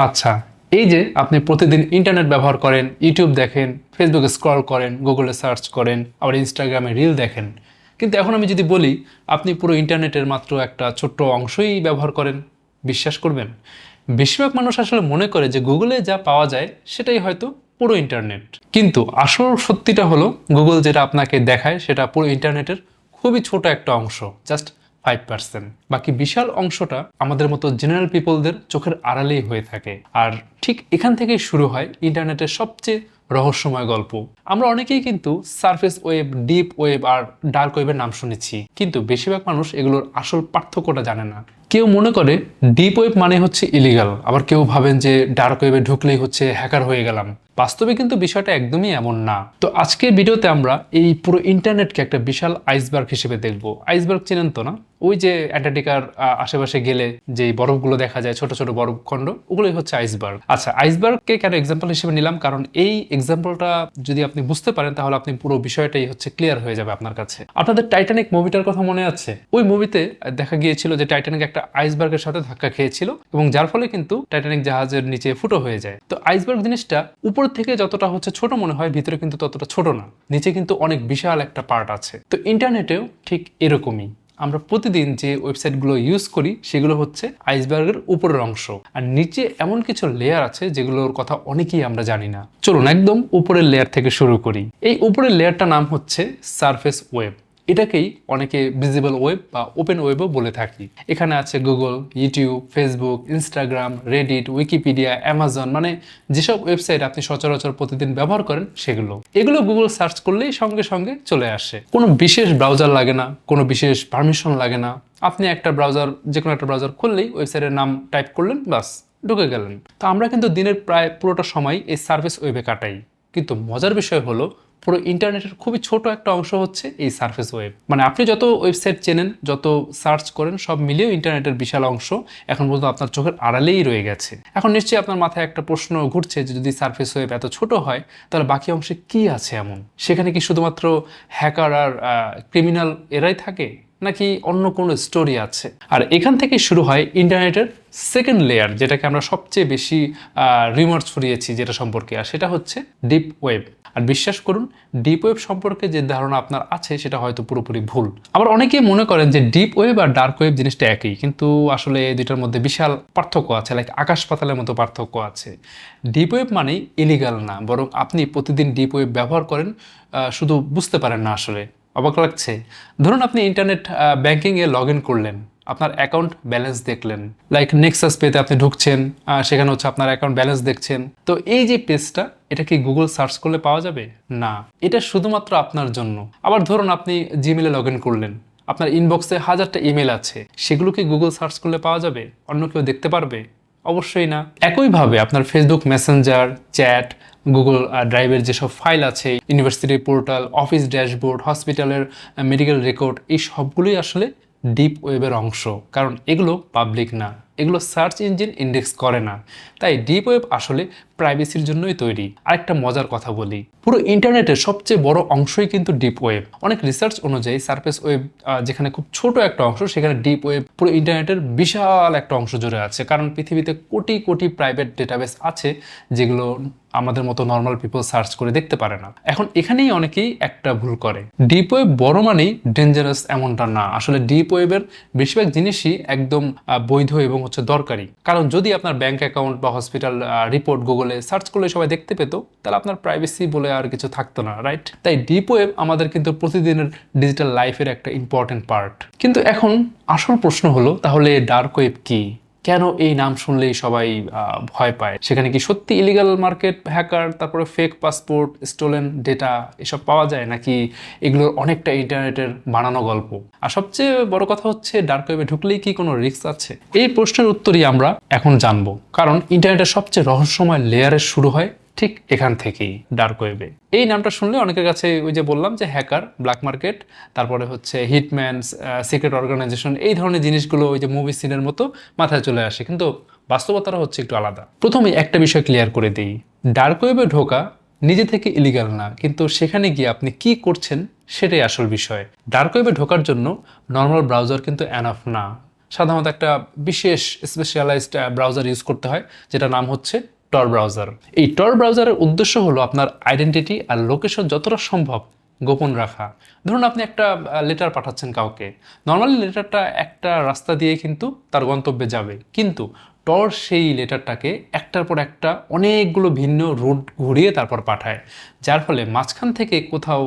আচ্ছা, এই যে আপনি প্রতিদিন ইন্টারনেট ব্যবহার করেন, ইউটিউব দেখেন, ফেসবুকে স্ক্রল করেন, গুগলে সার্চ করেন, আবার ইনস্টাগ্রামে রিল দেখেন, কিন্তু এখন আমি যদি বলি আপনি পুরো ইন্টারনেটের মাত্র একটা ছোট্ট অংশই ব্যবহার করেন, বিশ্বাস করবেন? বেশিরভাগ মানুষ আসলে মনে করে যে গুগলে যা পাওয়া যায় সেটাই হয়তো পুরো ইন্টারনেট। কিন্তু আসল সত্যিটা হলো গুগল যেটা আপনাকে দেখায় সেটা পুরো ইন্টারনেটের খুবই ছোট একটা অংশ, জাস্ট 5%। বাকি বিশাল অংশটা আমাদের মতো জেনারেল পিপলদের চোখের আড়ালেই হয়ে থাকে। আর ঠিক এখান থেকেই শুরু হয় ইন্টারনেটের সবচেয়ে রহস্যময় গল্প। আমরা অনেকেই কিন্তু সারফেস ওয়েব, ডিপ ওয়েব আর ডার্ক ওয়েবের নাম শুনেছি, কিন্তু বেশিরভাগ মানুষ এগুলোর আসল পার্থক্যটা জানে না। কেউ মনে করে ডিপ ওয়েব মানে হচ্ছে ইলিগাল, আবার কেউ ভাবেন যে ডার্ক ওয়েবে ঢুকলেই হচ্ছে হ্যাকার হয়ে গেলাম। বাস্তবে কিন্তু বিষয়টা একদমই এমন না। তো আজকের ভিডিওতে আমরা এই পুরো ইন্টারনেটকে একটা বিশাল আইসবার্গ হিসেবে দেখব। আইসবার্গ চেনেন তো না? ওই যে অ্যান্টার্কটিকার আশেপাশে গেলে যে বরফগুলো দেখা যায়, ছোট ছোট বরফখণ্ড, ওগুলোই হচ্ছে আইসবার্গ। আচ্ছা, আইসবার্গকে কেন এক্সাম্পল হিসেবে নিলাম, কারণ এই এক্সাম্পলটা যদি আপনি বুঝতে পারেন তাহলে আপনি পুরো বিষয়টাই হচ্ছে ক্লিয়ার হয়ে যাবে আপনার কাছে। আপনাদের টাইটানিক মুভিটার কথা মনে আছে? ওই মুভিতে দেখা গিয়েছিল যে টাইটানিক একটা আইসবার্গের সাথে ধাক্কা খেয়েছিল এবং যার ফলে কিন্তু টাইটানিক জাহাজের নিচে ফুটো হয়ে যায়। তো আইসবার্গ জিনিসটা উপর থেকে যতটা হচ্ছে ছোট মনে হয়, ভিতরে কিন্তু ততটা ছোট না, নিচে কিন্তু অনেক বিশাল একটা পার্ট আছে। তো ইন্টারনেটেও ঠিক এরকমই। আমরা প্রতিদিন যে ওয়েবসাইটগুলো ইউজ করি সেগুলো হচ্ছে আইসবার্গের উপরের অংশ, আর নিচে এমন কিছু লেয়ার আছে যেগুলোর কথা অনেকেই আমরা জানি না। চলুন একদম উপরের লেয়ার থেকে শুরু করি। এই উপরের লেয়ারটার নাম হচ্ছে সারফেস ওয়েব। এটাকেই অনেকে ভিজিবল ওয়েব বা ওপেন ওয়েবও বলে থাকি। এখানে আছে Google, YouTube, Facebook, Instagram, Reddit, Wikipedia, Amazon, মানে যেসব ওয়েবসাইট আপনি সচরাচর প্রতিদিন ব্যবহার করেন সেগুলো। এগুলো গুগল সার্চ করলেই সঙ্গে সঙ্গে চলে আসে। কোনো বিশেষ ব্রাউজার লাগে না, কোনো বিশেষ পারমিশন লাগে না। আপনি একটা ব্রাউজার, যে কোনো একটা ব্রাউজার খুললেই ওয়েবসাইটের নাম টাইপ করলেন, বাস ঢুকে গেলেন। তো আমরা কিন্তু দিনের প্রায় পুরোটা সময় এই সার্ফেস ওয়েবে কাটাই। কিন্তু মজার বিষয় হলো পুরো ইন্টারনেটের খুবই ছোট একটা অংশ হচ্ছে এই সারফেস ওয়েব। মানে আপনি যত ওয়েবসাইট চেনেন, যত সার্চ করেন, সব মিলিয়েও ইন্টারনেটের বিশাল অংশ এখন পর্যন্ত আপনার চোখের আড়ালেই রয়ে গেছে। এখন নিশ্চয়ই আপনার মাথায় একটা প্রশ্ন ঘুরছে যে যদি সারফেস ওয়েব এত ছোট হয় তাহলে বাকি অংশে কি আছে এমন? সেখানে কি শুধুমাত্র হ্যাকার আর ক্রিমিনাল এরাই থাকে, নাকি অন্য কোনো স্টোরি আছে? আর এখান থেকে শুরু হয় ইন্টারনেটের সেকেন্ড লেয়ার, যেটাকে আমরা সবচেয়ে বেশি রিমার্স ছড়িয়েছি যেটা সম্পর্কে, আর সেটা হচ্ছে ডিপ ওয়েব। আর বিশ্বাস করুন, ডিপ ওয়েব সম্পর্কে যে ধারণা আপনার আছে সেটা হয়তো পুরোপুরি ভুল। আবার অনেকেই মনে করেন যে ডিপ ওয়েব আর ডার্ক ওয়েব জিনিসটা একই, কিন্তু আসলে এই দুটার মধ্যে বিশাল পার্থক্য আছে, লাইক আকাশ পাতালের মতো পার্থক্য আছে। ডিপ ওয়েব মানেই ইলিগাল না, বরং আপনি প্রতিদিন ডিপ ওয়েব ব্যবহার করেন, শুধু বুঝতে পারেন না। আসলে অবাক লাগছে, ধরুন আপনি ইন্টারনেট ব্যাংকিংয়ে লগ ইন করলেন, আপনার অ্যাকাউন্ট ব্যালেন্স দেখলেন, লাইক নেক্সাস পেতে আপনি ঢুকছেন, সেখানে হচ্ছে আপনার অ্যাকাউন্ট ব্যালেন্স দেখছেন। তো এই যে পেজটা, এটা কি গুগল সার্চ করলে পাওয়া যাবে? না, এটা শুধুমাত্র আপনার জন্য। আবার ধরুন আপনি জিমেলে লগ ইন করলেন, আপনার ইনবক্সে হাজারটা ইমেল আছে, সেগুলো কি গুগল সার্চ করলে পাওয়া যাবে? অন্য কেউ দেখতে পারবে? অবশ্যই না। একইভাবে আপনার ফেসবুক মেসেঞ্জার, চ্যাট, গুগল ড্রাইভের যেসব ফাইল আছে, ইউনিভার্সিটি পোর্টাল, অফিস ড্যাশবোর্ড, হসপিটালের মেডিকেল রেকর্ড, এই সবগুলোই আসলে ডিপ ওয়েবের অংশ, কারণ এগুলো পাবলিক না, এগুলো সার্চ ইঞ্জিন ইন্ডেক্স করে না। তাই ডিপ ওয়েব আসলে প্রাইভেসির জন্যই তৈরি। আরেকটা মজার কথা বলি, পুরো ইন্টারনেটের সবচেয়ে বড় অংশই কিন্তু ডিপ ওয়েব। অনেক রিসার্চ অনুযায়ী সারফেস ওয়েব যেখানে খুব ছোট একটা অংশ, সেখানে ডিপ ওয়েব পুরো ইন্টারনেটের বিশাল একটা অংশ জুড়ে আছে। কারণ পৃথিবীতে কোটি কোটি প্রাইভেট ডেটাবেস আছে যেগুলো আমাদের মতো নর্মাল পিপল সার্চ করে দেখতে পারে না। এখন এখানেই অনেকেই একটা ভুল করে, ডিপ ওয়েব বড় মানেই ডেঞ্জারাস এমনটা না। আসলে ডিপ ওয়েবের বেশিরভাগ জিনিসই একদম বৈধ এবং হচ্ছে দরকারি। কারণ যদি আপনার ব্যাংক অ্যাকাউন্ট বা হসপিটাল রিপোর্ট গুগলে সার্চ করলে সবাই দেখতে পেত, তাহলে আপনার প্রাইভেসি বলে আর কিছু থাকতো না, রাইট? তাই ডিপ ওয়েব আমাদের কিন্তু প্রতিদিনের ডিজিটাল লাইফের একটা ইম্পর্টেন্ট পার্ট। কিন্তু এখন আসল প্রশ্ন হলো, তাহলে ডার্ক ওয়েব কি? কেন এই নাম শুনলেই সবাই ভয় পায়? সেখানে কি সত্যি ইলিগাল মার্কেট, হ্যাকার, তারপরে ফেক পাসপোর্ট, স্টোলেন ডেটা এসব পাওয়া যায়, নাকি এগুলোর অনেকটা ইন্টারনেটের বানানো গল্প? আর সবচেয়ে বড় কথা হচ্ছে, ডার্ক ওয়েবে ঢুকলেই কি কোনো রিস্ক আছে? এই প্রশ্নের উত্তরই আমরা এখন জানবো, কারণ ইন্টারনেটের সবচেয়ে রহস্যময় লেয়ারের শুরু হয় ঠিক এখান থেকেই, ডার্ক ওয়েবে। এই নামটা শুনলে অনেকের কাছে ওই যে বললাম যে হ্যাকার, ব্ল্যাক মার্কেট, তারপরে হচ্ছে হিটম্যান, সিক্রেট অর্গানাইজেশন, এই ধরনের জিনিসগুলো ওই যে মুভি সিনের মতো মাথায় চলে আসে, কিন্তু বাস্তবতাটা হচ্ছে একটু আলাদা। প্রথমে একটা বিষয় ক্লিয়ার করে দিই, ডার্ক ওয়েবে ঢোকা নিজে থেকে ইলিগাল না, কিন্তু সেখানে গিয়ে আপনি কি করছেন সেটাই আসল বিষয়। ডার্ক ওয়েবে ঢোকার জন্য নর্মাল ব্রাউজার কিন্তু এনাফ না। সাধারণত একটা বিশেষ স্পেশালাইজড ব্রাউজার ইউজ করতে হয়, যেটা নাম হচ্ছে টর ব্রাউজার। এই টর ব্রাউজারের উদ্দেশ্য হলো আপনার আইডেন্টিটি আর লোকেশন যতটা সম্ভব গোপন রাখা। ধরুন আপনি একটা লেটার পাঠাচ্ছেন কাউকে, নর্মালি লেটারটা একটা রাস্তা দিয়ে কিন্তু তার গন্তব্যে যাবে, কিন্তু টর সেই লেটারটাকে একটার পর একটা অনেকগুলো ভিন্ন রুট ঘুরিয়ে তারপর পাঠায়, যার ফলে মাঝখান থেকে কোথাও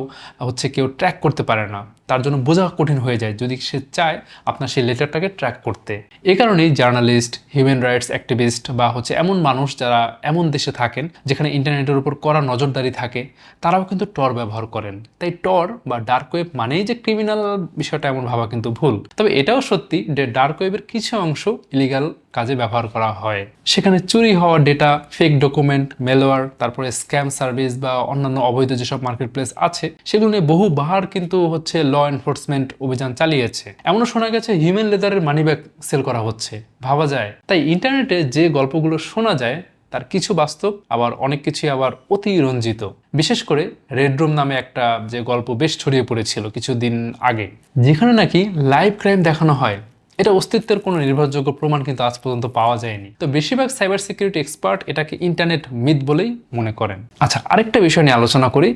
হচ্ছে কেউ ট্র্যাক করতে পারে না। তার জন্য বোঝা কঠিন হয়ে যায় যদি সে চায় আপনার সেই লেটারটাকে ট্র্যাক করতে। এই কারণেই জার্নালিস্ট, হিউম্যান রাইটস অ্যাক্টিভিস্ট বা হচ্ছে এমন মানুষ যারা এমন দেশে থাকেন যেখানে ইন্টারনেটের উপর কড়া নজরদারি থাকে, তারাও কিন্তু টর ব্যবহার করেন। তাই টর বা ডার্ক ওয়েব মানেই যে ক্রিমিনাল, বিষয়টা এমন ভাবা কিন্তু ভুল। তবে এটাও সত্যি যে ডার্ক ওয়েবের কিছু অংশ ইলিগাল কাজে ব্যবহার করা হয়। সেখানে চুরি হওয়া ডেটা, ফেক ডকুমেন্ট, মেলওয়্যার, তারপরে স্ক্যাম সার্ভিস বা অন্যান্য অবৈধ যেসব মার্কেট প্লেস আছে সেগুলো নিয়ে বহুবার কিন্তু হচ্ছে ল এনফোর্সমেন্ট অভিযান চালিয়েছে। এমনও শোনা গেছে হিউম্যান লেদারের মানিব্যাগ সেল করা হচ্ছে, ভাবা যায়। তাই ইন্টারনেটে যে গল্পগুলো শোনা যায় তার কিছু বাস্তব, আবার অনেক কিছুই আবার অতি রঞ্জিত। বিশেষ করে রেড রুম নামে একটা যে গল্প বেশ ছড়িয়ে পড়েছিল কিছুদিন আগে, যেখানে নাকি লাইভ ক্রাইম দেখানো হয়, এটা অস্তিত্বের কোনো নির্ভরযোগ্য প্রমাণ কিন্তু আজ পর্যন্ত পাওয়া যায়নি। তো বেশিরভাগ সাইবার সিকিউরিটি এক্সপার্ট এটাকে ইন্টারনেট মিথ বলেই মনে করেন। আচ্ছা, আরেকটা বিষয় নিয়ে আলোচনা করি।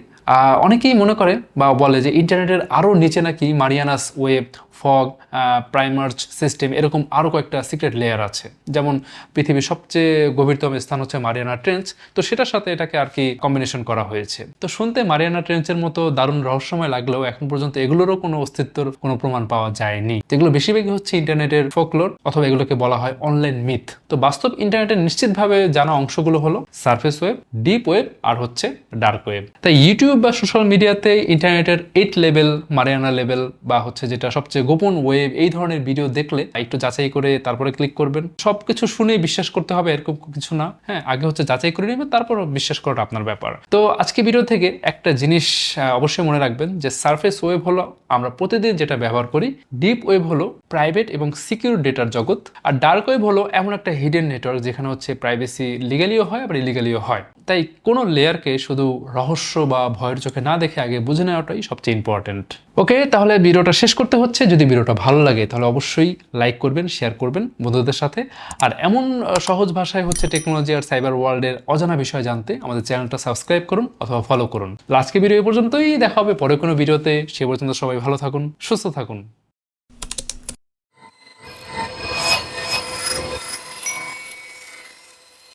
অনেকেই মনে করে বা বলে যে ইন্টারনেটের আরও নিচে নাকি মারিয়ানাস ওয়েব, ফগ, প্রাইমার্জ সিস্টেম, এরকম আরও কয়েকটা সিক্রেট লেয়ার আছে। যেমন পৃথিবীর সবচেয়ে গভীরতম স্থান হচ্ছে মারিয়ানা ট্রেঞ্চ, তো সেটার সাথে এটাকে আর কি কম্বিনেশন করা হয়েছে। তো শুনতে মারিয়ানা ট্রেঞ্চের মতো দারুণ রহস্যময় লাগলেও এখন পর্যন্ত এগুলোরও কোনো অস্তিত্বের কোনো প্রমাণ পাওয়া যায়নি। এগুলো বেশিরভাগই হচ্ছে ইন্টারনেটের ফোকলোর, অথবা এগুলোকে বলা হয় অনলাইন মিথ। তো বাস্তব ইন্টারনেটের নিশ্চিতভাবে জানা অংশগুলো হলো সারফেস ওয়েব, ডিপ ওয়েব আর হচ্ছে ডার্ক ওয়েব। তাই ইউটিউব বা সোশ্যাল মিডিয়াতে ইন্টারনেটের 8 লেভেল, মারিয়ানা লেভেল বা হচ্ছে যেটা সবচেয়ে গোপন ওয়েব, এই ধরনের ভিডিও দেখলে একটু যাচাই করে তারপরে ক্লিক করবেন। সবকিছু শুনেই বিশ্বাস করতে হবে এরকম কিছু না। হ্যাঁ, আগে হচ্ছে যাচাই করে নেবেন, তারপর বিশ্বাস করাটা আপনার ব্যাপার। তো আজকে ভিডিও থেকে একটা জিনিস অবশ্যই মনে রাখবেন যে সারফেস ওয়েব হলো আমরা প্রতিদিন যেটা ব্যবহার করি, ডিপ ওয়েব হলো প্রাইভেট এবং সিকিউর ডেটার জগৎ, আর ডার্ক ওয়েব হলো এমন একটা হিডেন নেটওয়ার্ক যেখানে হচ্ছে প্রাইভেসি লিগালিও হয় আবার ইলিগালিও হয়। তাই কোনো লেয়ারকে শুধু রহস্য বা ভয়ের চোখে না দেখে আগে বুঝে নেওয়াটাই সবচেয়ে ইম্পর্টেন্ট। ওকে, তাহলে ভিডিওটা শেষ করতে হচ্ছে। যদি ভিডিওটা ভালো লাগে তাহলে অবশ্যই লাইক করবেন, শেয়ার করবেন বন্ধুদের সাথে। আর এমন সহজ ভাষায় হচ্ছে টেকনোলজি আর সাইবার ওয়ার্ল্ডের অজানা বিষয় জানতে আমাদের চ্যানেলটা সাবস্ক্রাইব করুন অথবা ফলো করুন। আজকে ভিডিও এই পর্যন্তই, দেখা হবে পরে কোনো ভিডিওতে। সে পর্যন্ত সবাই ভালো থাকুন, সুস্থ থাকুন।